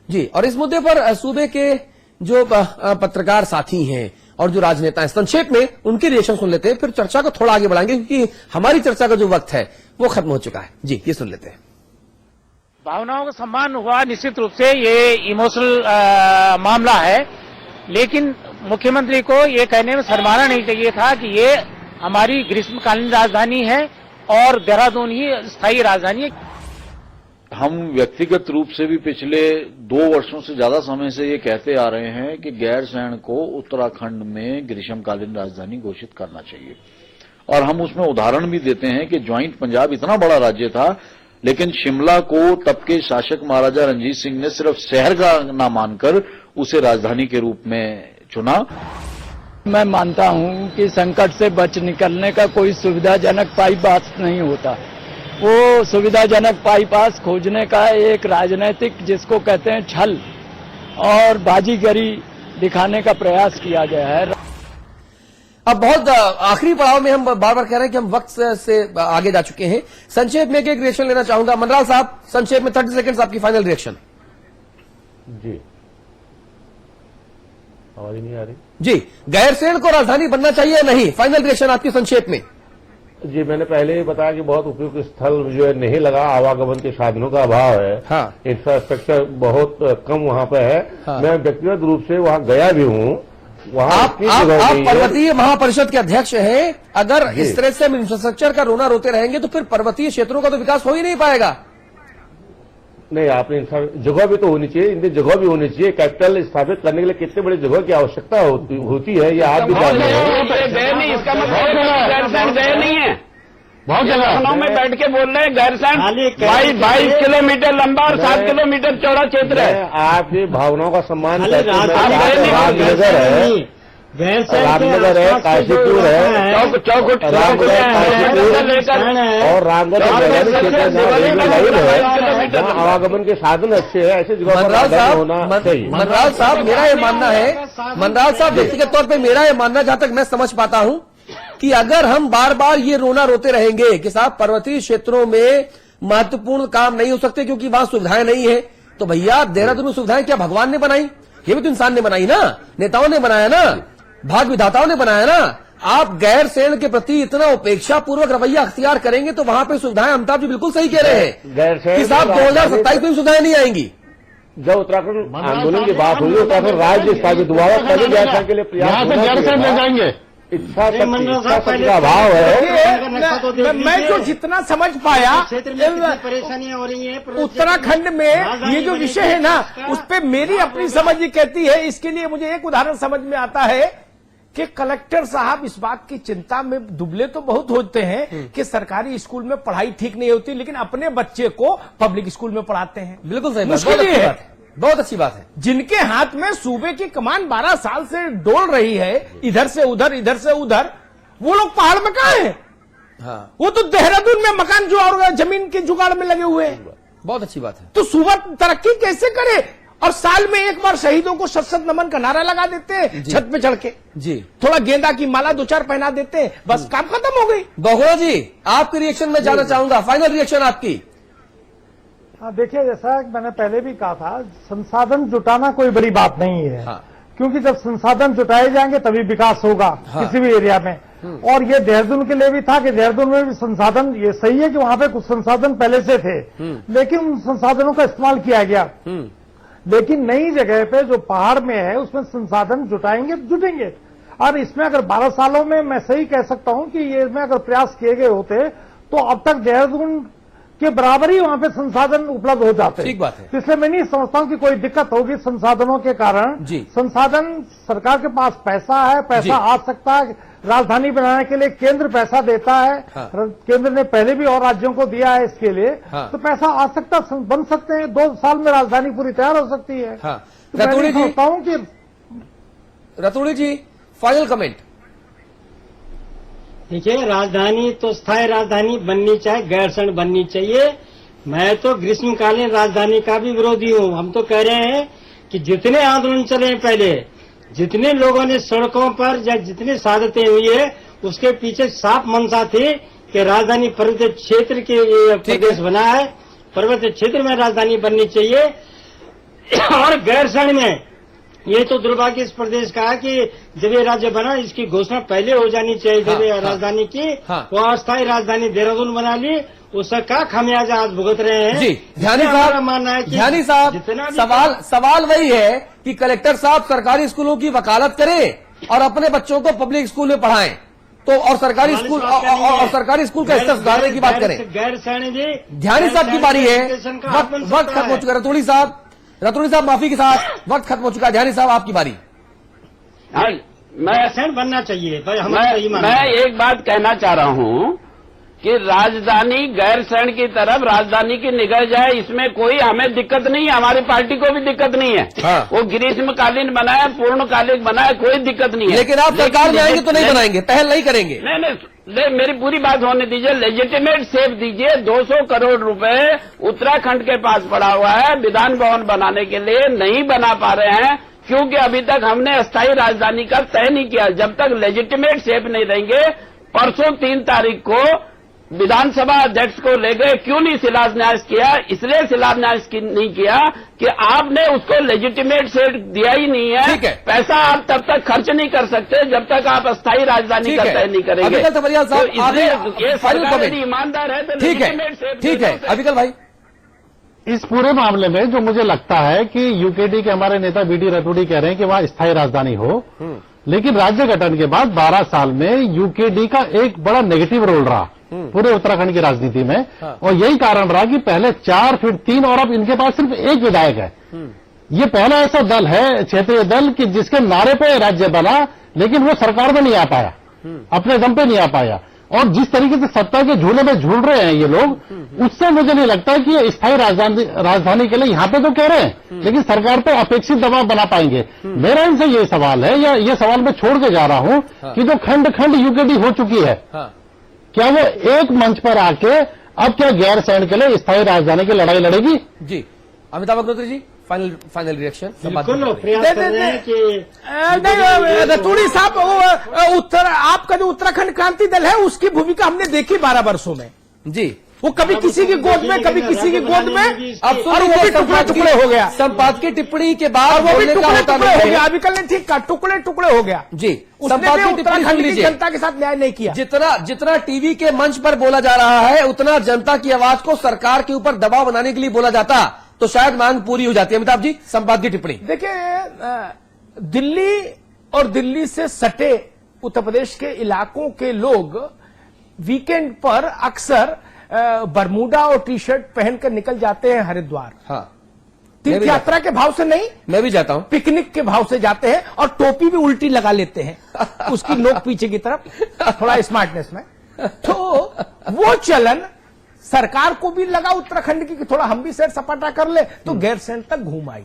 [SPEAKER 1] जी। और इस मुद्दे पर सूबे के जो पत्रकार साथी हैं और जो राजनेता हैं, संक्षेप में उनके रिएक्शन सुन लेते हैं, फिर चर्चा को थोड़ा आगे बढ़ाएंगे, क्योंकि हमारी चर्चा का जो वक्त है वो खत्म हो चुका है। जी, ये सुन लेते हैं।
[SPEAKER 14] भावनाओं का सम्मान हुआ, निश्चित रूप से ये इमोशनल मामला है, लेकिन मुख्यमंत्री को ये कहने में शर्माना नहीं चाहिए था कि ये हमारी ग्रीष्मकालीन राजधानी है और देहरादून ही स्थायी राजधानी है।
[SPEAKER 15] हम व्यक्तिगत रूप से भी पिछले 2 वर्षों से ज्यादा समय से ये कहते आ रहे हैं कि गैरसैंण को उत्तराखंड में ग्रीष्मकालीन राजधानी घोषित करना चाहिए, और हम उसमें उदाहरण भी देते हैं कि ज्वाइंट पंजाब इतना बड़ा राज्य था, लेकिन शिमला को तब के शासक महाराजा रणजीत सिंह ने सिर्फ शहर का ना मानकर उसे राजधानी के रूप में चुना।
[SPEAKER 16] मैं मानता हूं कि संकट से बच निकलने का कोई सुविधाजनक बाईपास नहीं होता। वो सुविधाजनक बाईपास खोजने का एक राजनीतिक, जिसको कहते हैं छल और बाजीगरी दिखाने का प्रयास किया गया है।
[SPEAKER 1] अब बहुत आखिरी पड़ाव में हम बार बार कह रहे हैं कि हम वक्त से आगे जा चुके हैं। संक्षेप में एक रिएक्शन लेना चाहूंगा। मनराल साहब, संक्षेप में 30 सेकंड्स आपकी फाइनल रिएक्शन।
[SPEAKER 8] जी, आवाज नहीं आ रही
[SPEAKER 1] जी। गैरसैंण को राजधानी बनना चाहिए या नहीं, फाइनल रिएक्शन आपकी संक्षेप में।
[SPEAKER 8] जी, मैंने पहले ही बताया कि बहुत उपयुक्त स्थल जो है नहीं लगा, आवागमन के साधनों का अभाव है।
[SPEAKER 1] हाँ।
[SPEAKER 8] इंफ्रास्ट्रक्चर बहुत कम वहाँ पे है।
[SPEAKER 1] हाँ।
[SPEAKER 8] मैं व्यक्तिगत रूप से वहाँ गया भी हूँ। वहाँ
[SPEAKER 1] आप पर्वतीय महापरिषद के अध्यक्ष हैं। अगर इस तरह से हम इंफ्रास्ट्रक्चर का रोना रोते रहेंगे तो फिर पर्वतीय क्षेत्रों का तो विकास हो ही नहीं पाएगा।
[SPEAKER 8] नहीं, आपने जगह भी तो होनी चाहिए, इनकी जगह भी होनी चाहिए। कैपिटल स्थापित करने के लिए कितने बड़ी जगह की आवश्यकता होती है, ये आप भी जानते हैं।
[SPEAKER 10] इसका मतलब गैरसैंण गए नहीं है,
[SPEAKER 14] बहुत जगह
[SPEAKER 10] लखनऊ में बैठ के बोल रहे हैं गैरसैंण 22 किलोमीटर लंबा और 7 किलोमीटर चौड़ा क्षेत्र है।
[SPEAKER 8] आपकी भावनाओं का सम्मान करते हैं।
[SPEAKER 9] रामनगर
[SPEAKER 8] है, रामनगर है, काशीपुर है,
[SPEAKER 10] चौकुट
[SPEAKER 8] और रामगढ़ आवागमन के साधन अच्छे हैं, ऐसे जगह पर होना चाहिए।
[SPEAKER 1] मनराल साहब, मेरा ये मानना है, मनराल साहब व्यक्तिगत तौर पे मेरा ये मानना, जहां तक मैं समझ पाता हूं, कि अगर हम बार बार ये रोना रोते रहेंगे कि साहब पर्वतीय क्षेत्रों में महत्वपूर्ण काम नहीं हो सकते क्योंकि वहां सुविधाएं नहीं है, तो भैया देहरादून में सुविधाएं क्या भगवान ने बनाई? ये भी तो इंसान ने बनाई ना, नेताओं ने बनाया ना, भाग विधाताओं ने बनाया ना। आप गैरसैंण के प्रति इतना उपेक्षा पूर्वक रवैया अख्तियार करेंगे तो वहां पे सुविधाएं, अमिताभ जी बिल्कुल सही कह रहे हैं कि साहब 2027 में सुविधाएं नहीं आएंगी।
[SPEAKER 8] जब उत्तराखंड आंदोलन की बात हुई, उत्तराखंड राज्य स्थापित हुआ, तभी गैरसैंण के लिए प्रयास ले जाएंगे। इच्छा शक्ति का अभाव है।
[SPEAKER 11] मैं जो जितना समझ पाया,
[SPEAKER 9] परेशानियां हो रही हैं
[SPEAKER 11] उत्तराखंड में ये जो विषय है ना, उस पे मेरी अपनी समझ ये कहती है। इसके लिए मुझे एक उदाहरण समझ में आता है कि कलेक्टर साहब इस बात की चिंता में दुबले तो बहुत होते हैं कि सरकारी स्कूल में पढ़ाई ठीक नहीं होती, लेकिन अपने बच्चे को पब्लिक स्कूल में पढ़ाते हैं।
[SPEAKER 1] बिल्कुल सही,
[SPEAKER 11] मुश्किल है,
[SPEAKER 1] बहुत अच्छी बात है।
[SPEAKER 11] जिनके हाथ में सूबे की कमान 12 साल से डोल रही है, इधर से उधर इधर से उधर, वो लोग पहाड़ में कहाँ हैं?
[SPEAKER 1] हाँ।
[SPEAKER 11] वो तो देहरादून में मकान जो और जमीन के जुगाड़ में लगे हुए हैं।
[SPEAKER 1] बहुत अच्छी बात है।
[SPEAKER 11] तो सूबा तरक्की कैसे करे? और साल में एक बार शहीदों को शत नमन का नारा लगा देते हैं छत पे चढ़ के,
[SPEAKER 1] जी
[SPEAKER 11] थोड़ा गेंदा की माला 2-4 पहना देते हैं, बस काम खत्म हो गई।
[SPEAKER 1] बहुगुणा जी, आपके रिएक्शन में जाना चाहूंगा, फाइनल रिएक्शन आपकी।
[SPEAKER 7] देखिए, जैसा मैंने पहले भी कहा था, संसाधन जुटाना कोई बड़ी बात नहीं है।
[SPEAKER 1] हाँ।
[SPEAKER 7] क्योंकि जब संसाधन जुटाए जाएंगे तभी विकास होगा। हाँ। किसी भी एरिया में। और ये देहरादून के लिए भी था कि देहरादून में भी संसाधन, ये सही है कि वहां पे कुछ संसाधन पहले से थे, लेकिन उन संसाधनों का इस्तेमाल किया गया। लेकिन नई जगह पे जो पहाड़ में है उसमें संसाधन जुटाएंगे तो जुटेंगे। और इसमें अगर 12 सालों में मैं सही कह सकता हूं कि ये इसमें अगर प्रयास किए गए होते तो अब तक देहरादून के बराबर ही वहां पे संसाधन उपलब्ध हो जाते हैं।
[SPEAKER 1] ठीक बात है।
[SPEAKER 7] तो इसलिए मैं नहीं समझता हूं कि कोई दिक्कत होगी संसाधनों के कारण।
[SPEAKER 1] जी।
[SPEAKER 7] संसाधन, सरकार के पास पैसा है, पैसा आ सकता है। राजधानी बनाने के लिए केंद्र पैसा देता है।
[SPEAKER 1] हाँ।
[SPEAKER 7] केंद्र ने पहले भी और राज्यों को दिया है इसके लिए।
[SPEAKER 1] हाँ।
[SPEAKER 7] तो पैसा आ सकता, बन सकते हैं। 2 साल में राजधानी पूरी तैयार हो सकती है।
[SPEAKER 1] हाँ।
[SPEAKER 7] तो मैं
[SPEAKER 1] रतूड़ी
[SPEAKER 7] नहीं
[SPEAKER 1] जी,
[SPEAKER 7] समझता हूं कि
[SPEAKER 1] रतूड़ी जी, फाइनल कमेंट।
[SPEAKER 9] देखिए, राजधानी तो स्थायी राजधानी बननी चाहिए, गैरसैंण बननी चाहिए। मैं तो ग्रीष्मकालीन राजधानी का भी विरोधी हूँ। हम तो कह रहे हैं कि जितने आंदोलन चले हैं पहले, जितने लोगों ने सड़कों पर या जितनी शहादतें हुई है, उसके पीछे साफ मंशा थी कि राजधानी पर्वतीय क्षेत्र के प्रदेश बना है, पर्वतीय क्षेत्र में राजधानी बननी चाहिए। और गैरसैंण में ये तो दुर्भाग्य इस प्रदेश का है कि जब ये राज्य बना, इसकी घोषणा पहले हो जानी चाहिए। जब ये राजधानी की, वो अस्थायी राजधानी देहरादून बना ली, उसका खामियाजा आज भुगत रहे हैं।
[SPEAKER 1] जी, ध्यानी साहब,
[SPEAKER 9] मानना है कि
[SPEAKER 1] ध्यानी साहब, सवाल वही है कि कलेक्टर साहब सरकारी स्कूलों की वकालत करें और अपने बच्चों को पब्लिक स्कूल में पढ़ाएं, तो और सरकारी स्कूल और सरकारी स्कूल का स्तर सुधारने की बात करें।
[SPEAKER 9] गैरसैंण भी
[SPEAKER 1] ध्यानी साहब की बारी है। वक्त खत्म हो चुका है। रतूड़ी साहब माफी के साथ वक्त खत्म हो चुका है। ध्यानी साहब आपकी बारी।
[SPEAKER 9] गैरसैंण बनना चाहिए।
[SPEAKER 10] मैं एक बात कहना चाह रहा हूँ कि राजधानी गैरसैंण की तरफ राजधानी की निगाह जाए, इसमें कोई हमें दिक्कत नहीं है, हमारी पार्टी को भी दिक्कत नहीं है।
[SPEAKER 1] हाँ।
[SPEAKER 10] वो ग्रीष्मकालीन बनाए, पूर्णकालिक बनाए, कोई दिक्कत नहीं है।
[SPEAKER 1] लेकिन आप सरकार में आएंगे तो नहीं बनाएंगे, पहल नहीं करेंगे।
[SPEAKER 10] नहीं, मेरी पूरी बात होने दीजिए। लेजिटिमेट सेफ दीजिए। 200 करोड़ रुपए उत्तराखंड के पास पड़ा हुआ है, विधान भवन बनाने के लिए नहीं बना पा रहे हैं, क्योंकि अभी तक हमने अस्थायी राजधानी का तय नहीं किया। जब तक लेजिटिमेट सेफ नहीं देंगे, परसों 3 तारीख को विधानसभा अध्यक्ष को ले गए, क्यों नहीं शिलान्यास किया? इसलिए शिलान्यास नहीं किया कि आपने उसको लेजिटिमेट सेट दिया ही नहीं है।
[SPEAKER 1] ठीक है।
[SPEAKER 10] पैसा आप तब तक खर्च नहीं कर सकते जब तक आप अस्थायी राजधानी का तय नहीं करेंगे।
[SPEAKER 1] अभिकल तबरियाल साहब,
[SPEAKER 10] तो इसलिए ये
[SPEAKER 1] फाइनल
[SPEAKER 10] सरकार
[SPEAKER 1] कमेंट।
[SPEAKER 10] यदि ईमानदार है तो
[SPEAKER 1] ठीक है,
[SPEAKER 10] लेजिटिमेट सेट
[SPEAKER 1] ठीक है। अभिकल भाई,
[SPEAKER 7] इस पूरे मामले में जो मुझे लगता है कि यूकेडी के हमारे नेता बीडी रतूड़ी कह रहे हैं कि वहां स्थायी राजधानी हो, लेकिन राज्य गठन के बाद 12 साल में यूकेडी का एक बड़ा नेगेटिव रोल रहा पूरे उत्तराखंड की राजनीति में। और यही कारण रहा कि पहले 4 फिर 3 और अब इनके पास सिर्फ एक विधायक है। ये पहला ऐसा दल है, क्षेत्रीय दल, कि जिसके नारे पे राज्य बना, लेकिन वो सरकार में नहीं आ पाया, अपने दम पे नहीं आ पाया। और जिस तरीके से सत्ता के झूले में झूल रहे हैं ये लोग, उससे मुझे नहीं लगता कि ये स्थायी राजधानी के लिए यहाँ पे तो कह रहे हैं, लेकिन सरकार पे अपेक्षित दबाव बना पाएंगे। मेरा इनसे ये सवाल है, या ये सवाल मैं छोड़ के जा रहा हूँ कि जो खंड खंड यूकेडी हो चुकी है, क्या वो एक मंच पर आके अब क्या गैरसैंण के लिए स्थायी राजधानी की लड़ाई लड़ेगी?
[SPEAKER 1] जी, अमिताभ अग्निहोत्री जी, फाइनल रिएक्शन।
[SPEAKER 11] रतूड़ी साहब, आपका जो उत्तराखंड क्रांति दल है, उसकी भूमिका हमने देखी 12 वर्षों में।
[SPEAKER 1] जी,
[SPEAKER 11] वो कभी किसी की गोद में, कभी किसी की गोद में,
[SPEAKER 1] अब
[SPEAKER 11] और वो भी टुकड़े टुकड़े हो गया।
[SPEAKER 1] संपादकीय टिप्पणी के बाद
[SPEAKER 11] वो भी
[SPEAKER 1] बोलने का
[SPEAKER 11] टुकड़े
[SPEAKER 1] होता
[SPEAKER 11] टुकड़े हो
[SPEAKER 1] नहीं
[SPEAKER 11] गया।
[SPEAKER 1] है।
[SPEAKER 11] अभिकल ने ठीक कहा, टुकड़े टुकड़े हो गया।
[SPEAKER 1] जी,
[SPEAKER 11] उसने भी
[SPEAKER 1] संपादकीय टिप्पणी सुन
[SPEAKER 11] उत्तराखंड की
[SPEAKER 1] लीजिए।
[SPEAKER 11] जनता के साथ न्याय नहीं किया।
[SPEAKER 1] जितना टीवी के मंच पर बोला जा रहा है, उतना जनता की आवाज को सरकार के ऊपर दबाव बनाने के लिए बोला जाता तो शायद मांग पूरी हो जाती है। अमिताभ जी, संपादकीय टिप्पणी।
[SPEAKER 11] देखिए, दिल्ली और दिल्ली से सटे उत्तर प्रदेश के इलाकों के लोग वीकेंड पर अक्सर बरमूडा और टी शर्ट पहनकर निकल जाते हैं हरिद्वार।
[SPEAKER 1] हाँ,
[SPEAKER 11] तीर्थ यात्रा के भाव से नहीं,
[SPEAKER 1] मैं भी जाता हूं,
[SPEAKER 11] पिकनिक के भाव से जाते हैं, और टोपी भी उल्टी लगा लेते हैं उसकी नोक पीछे की तरफ, थोड़ा स्मार्टनेस में। तो वो चलन सरकार को भी लगा उत्तराखंड की कि थोड़ा हम भी सैर सपाटा कर ले, तो गैरसैंण तक घूम आई।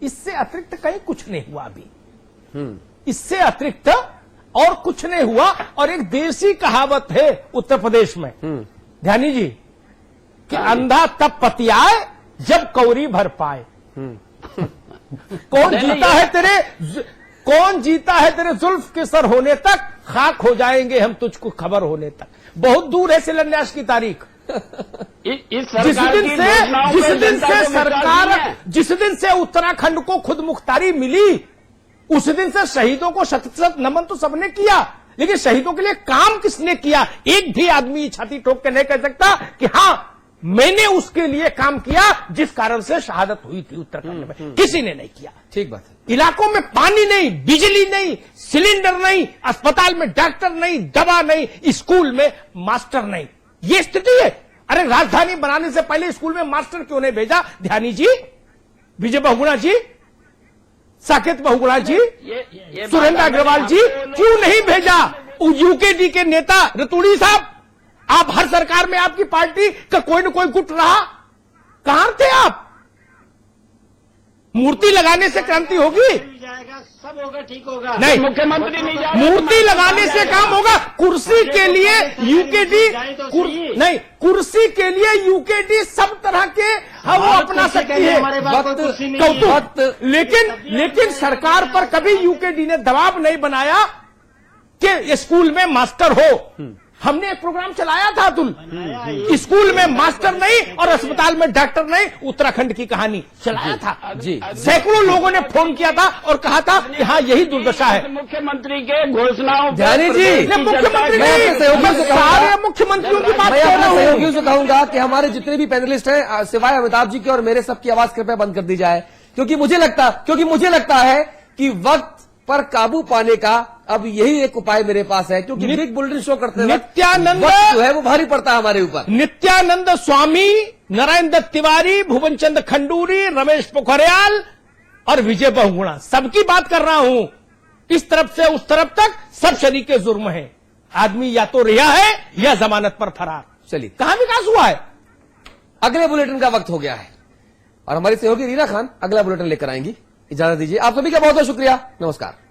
[SPEAKER 11] इससे अतिरिक्त कहीं कुछ नहीं हुआ अभी। इससे अतिरिक्त और कुछ नहीं हुआ। और एक देसी कहावत है उत्तर प्रदेश में, ध्यानी जी, कि अंधा तब पतियाए जब कौरी भर पाए। कौन जीता है तेरे जुल्फ के सर होने तक, खाक हो जाएंगे हम तुझको खबर होने तक। बहुत दूर है शिलान्यास की तारीख। जिस दिन से उत्तराखंड को खुद मुख्तारी मिली, उस दिन से शहीदों को शत नमन तो सबने किया, लेकिन शहीदों के लिए काम किसने किया? एक भी आदमी छाती ठोक के नहीं कह सकता कि हां मैंने उसके लिए काम किया जिस कारण से शहादत हुई थी उत्तराखंड में। किसी ने नहीं किया।
[SPEAKER 1] ठीक बात है।
[SPEAKER 11] इलाकों में पानी नहीं, बिजली नहीं, सिलेंडर नहीं, अस्पताल में डॉक्टर नहीं, दवा नहीं, स्कूल में मास्टर नहीं, ये स्थिति है। अरे राजधानी बनाने से पहले स्कूल में मास्टर क्यों नहीं भेजा? ध्यानी जी, विजय बहुगुणा जी, साकेत बहुगुणा जी, सुरेंद्र अग्रवाल जी, क्यों नहीं भेजा? यूकेडी के नेता रतूड़ी साहब, आप हर सरकार में आपकी पार्टी का कोई न कोई गुट रहा, कहां थे आप? मूर्ति लगाने से क्रांति होगी?
[SPEAKER 9] सब होगा, ठीक होगा।
[SPEAKER 11] नहीं,
[SPEAKER 10] मुख्यमंत्री नहीं जा
[SPEAKER 11] मूर्ति लगाने से काम होगा? कुर्सी के लिए यूकेडी नहीं, कुर्सी के लिए यूकेडी सब तरह के वो अपना सकती है कौतुक, लेकिन सरकार पर कभी यूकेडी ने दबाव नहीं बनाया कि स्कूल में मास्टर हो। हमने एक प्रोग्राम चलाया था अतुल, स्कूल में मास्टर नहीं और अस्पताल में डॉक्टर नहीं, उत्तराखंड की कहानी चलाया था जी। सैकड़ों लोगों ने फोन किया था और कहा था कि हाँ यही दुर्दशा है।
[SPEAKER 10] मुख्यमंत्री के घोषणाओं
[SPEAKER 1] ध्यानी जी,
[SPEAKER 11] मुख्यमंत्री सारे मुख्यमंत्रियों की बात
[SPEAKER 1] मैं
[SPEAKER 11] कर रहा
[SPEAKER 1] अपने
[SPEAKER 11] हूं।
[SPEAKER 1] सहयोगियों से कहूंगा कि हमारे जितने भी पैनलिस्ट हैं सिवाय अमिताभ जी के और मेरे सबकी आवाज कृपया बंद कर दी जाए, क्योंकि मुझे लगता है कि वक्त पर काबू पाने का अब यही एक उपाय मेरे पास है, क्योंकि बिग बुलेटिन शो करते हैं
[SPEAKER 11] नित्यानंद
[SPEAKER 1] जो है वो भारी पड़ता है हमारे ऊपर।
[SPEAKER 11] नित्यानंद स्वामी, नारायण दत्त तिवारी, भुवन चंद खंडूरी, रमेश पोखरियाल और विजय बहुगुणा, सबकी बात कर रहा हूं। इस तरफ से उस तरफ तक सब शरीके जुर्म है। आदमी या तो रिहा है या जमानत पर फरार। चलिए, कहां विकास हुआ है?
[SPEAKER 1] अगले बुलेटिन का वक्त हो गया है और हमारी सहयोगी रीना खान अगला बुलेटिन लेकर आएंगी। इजाजत दीजिए, आप सभी का बहुत बहुत शुक्रिया, नमस्कार।